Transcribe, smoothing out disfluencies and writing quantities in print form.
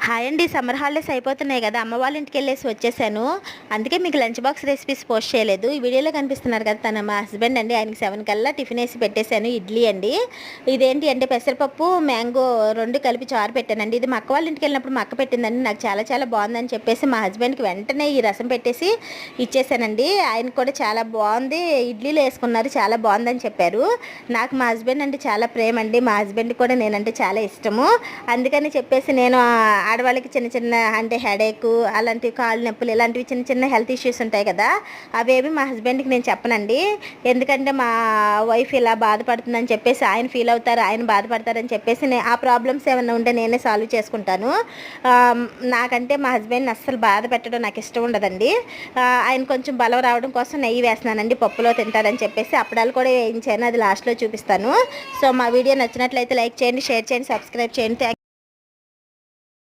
Hi అండి. Summer holidays అయిపోతున్నాయి కదా, అమ్మ వాళ్ళ ఇంటికి వెళ్ళేసి వచ్చేసాను. అందుకే మీకు లంచ్ బాక్స్ రెసిపీస్ పోస్ట్ చేయలేదు. ఈ వీడియోలో కనిపిస్తున్నారు కదా, తన మా హస్బెండ్ అండి. ఆయనకి 7 కల్లా టిఫిన్ వేసి పెట్టేశాను, ఇడ్లీ అండి. ఇదేంటి అంటే పెసరపప్పు మ్యాంగో రెండు కలిపి చారు పెట్టానండి. ఇది మా అక్క వాళ్ళ ఇంటికి వెళ్ళినప్పుడు మా అక్క పెట్టిందండి. నాకు చాలా చాలా బాగుందని చెప్పేసి మా హస్బెండ్కి వెంటనే ఈ రసం పెట్టేసి ఇచ్చేసానండి. ఆయన కూడా చాలా బాగుంది, ఇడ్లీలో వేసుకున్నారు, చాలా బాగుందని చెప్పారు. నాకు మా హస్బెండ్ అంటే చాలా ప్రేమ అండి. మా హస్బెండ్ కూడా నేనంటే చాలా ఇష్టము. అందుకని చెప్పేసి నేను ఆడవాళ్ళకి చిన్న చిన్న అంటే హెడేక్, అలాంటి కాళ్ళు నొప్పులు, ఇలాంటివి చిన్న చిన్న హెల్త్ ఇష్యూస్ ఉంటాయి కదా, అవేమి మా హస్బెండ్కి నేను చెప్పనండి. ఎందుకంటే మా వైఫ్ ఇలా బాధపడుతుందని చెప్పేసి ఆయన ఫీల్ అవుతారు, ఆయన బాధపడతారని చెప్పేసి ఆ ప్రాబ్లమ్స్ ఏమైనా ఉంటే నేనే సాల్వ్ చేసుకుంటాను. నాకంటే మా హస్బెండ్ని అస్సలు బాధ పెట్టడం నాకు ఇష్టం ఉండదండి. ఆయన కొంచెం బలం రావడం కోసం నెయ్యి వేస్తున్నానండి, పప్పులో తింటారని చెప్పేసి. అప్పడాలు కూడా వేయించాను, అది లాస్ట్లో చూపిస్తాను. సో మా వీడియో నచ్చినట్లయితే లైక్ చేయండి, షేర్ చేయండి, సబ్స్క్రైబ్ చేయండి.